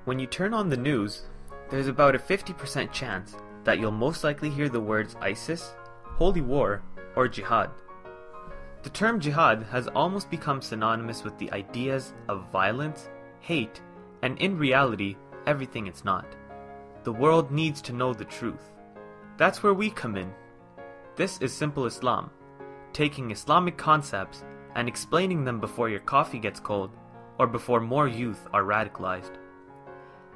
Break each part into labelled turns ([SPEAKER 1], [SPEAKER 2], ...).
[SPEAKER 1] When you turn on the news, there's about a 50% chance that you'll most likely hear the words ISIS, holy war, or jihad. The term jihad has almost become synonymous with the ideas of violence, hate, and in reality, everything it's not. The world needs to know the truth. That's where we come in. This is Simple Islam, taking Islamic concepts and explaining them before your coffee gets cold or before more youth are radicalized.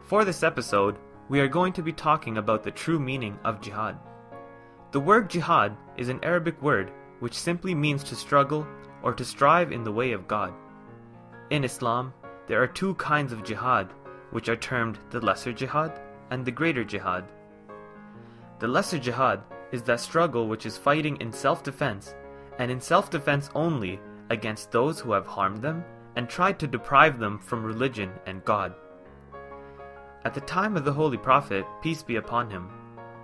[SPEAKER 1] For this episode, we are going to be talking about the true meaning of jihad. The word jihad is an Arabic word which simply means to struggle or to strive in the way of God. In Islam, there are two kinds of jihad, which are termed the lesser jihad and the greater jihad. The lesser jihad is that struggle which is fighting in self-defense, and in self-defense only, against those who have harmed them and tried to deprive them from religion and God. At the time of the Holy Prophet, peace be upon him,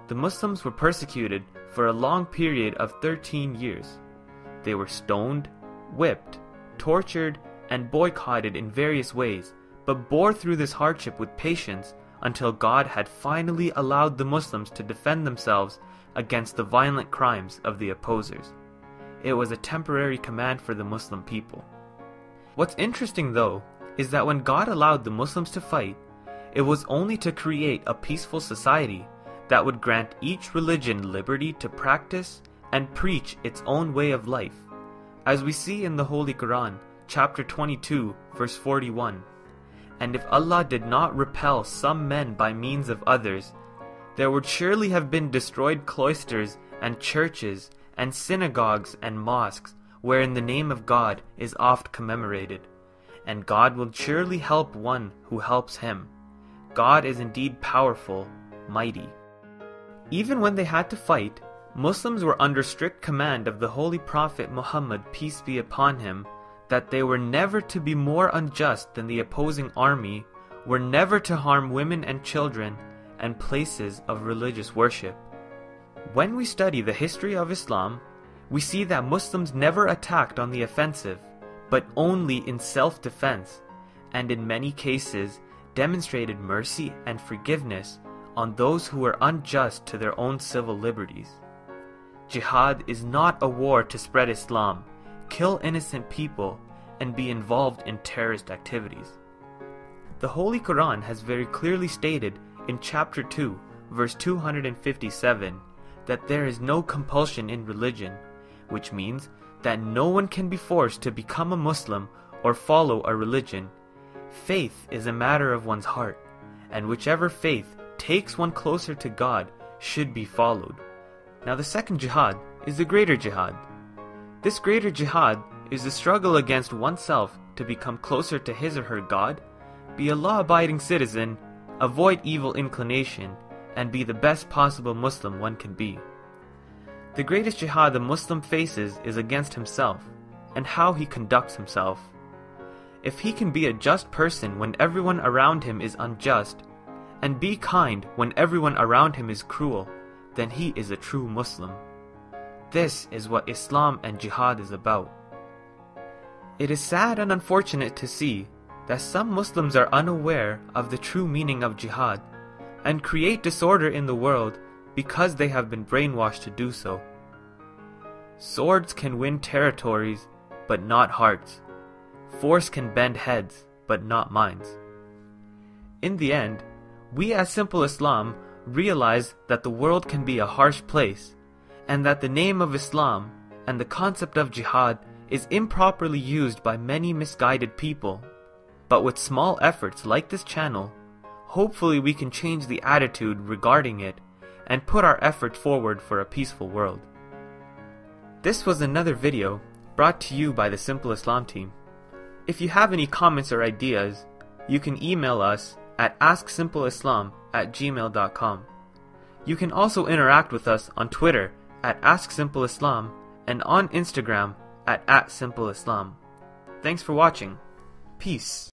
[SPEAKER 1] the Muslims were persecuted for a long period of 13 years. They were stoned, whipped, tortured, and boycotted in various ways, but bore through this hardship with patience until God had finally allowed the Muslims to defend themselves against the violent crimes of the opposers. It was a temporary command for the Muslim people. What's interesting though, is that when God allowed the Muslims to fight, it was only to create a peaceful society that would grant each religion liberty to practice and preach its own way of life. As we see in the Holy Koran, chapter 22, verse 41, "And if Allah did not repel some men by means of others, there would surely have been destroyed cloisters and churches and synagogues and mosques wherein the name of God is oft commemorated. And God will surely help one who helps him. God is indeed powerful, mighty." Even when they had to fight, Muslims were under strict command of the Holy Prophet Muhammad, peace be upon him, that they were never to be more unjust than the opposing army, were never to harm women and children, and places of religious worship. When we study the history of Islam, we see that Muslims never attacked on the offensive, but only in self-defense, and in many cases demonstrated mercy and forgiveness on those who were unjust to their own civil liberties. Jihad is not a war to spread Islam, kill innocent people, and be involved in terrorist activities. The Holy Quran has very clearly stated in chapter 2, verse 257, that there is no compulsion in religion, which means that no one can be forced to become a Muslim or follow a religion. Faith is a matter of one's heart, and whichever faith takes one closer to God should be followed. Now the second jihad is the greater jihad. This greater jihad is the struggle against oneself to become closer to his or her God, be a law-abiding citizen, avoid evil inclination, and be the best possible Muslim one can be. The greatest jihad a Muslim faces is against himself, and how he conducts himself. If he can be a just person when everyone around him is unjust, and be kind when everyone around him is cruel, then he is a true Muslim. This is what Islam and jihad is about. It is sad and unfortunate to see that some Muslims are unaware of the true meaning of jihad and create disorder in the world because they have been brainwashed to do so. Swords can win territories, but not hearts. Force can bend heads, but not minds. In the end, we as Simple Islam realize that the world can be a harsh place, and that the name of Islam and the concept of jihad is improperly used by many misguided people. But with small efforts like this channel, hopefully we can change the attitude regarding it and put our effort forward for a peaceful world. This was another video brought to you by the Simple Islam team. If you have any comments or ideas, you can email us at ask.islam@gmail.com. You can also interact with us on Twitter at @AskSimpleIslam and on Instagram at @SimpleIslam. Thanks for watching. Peace.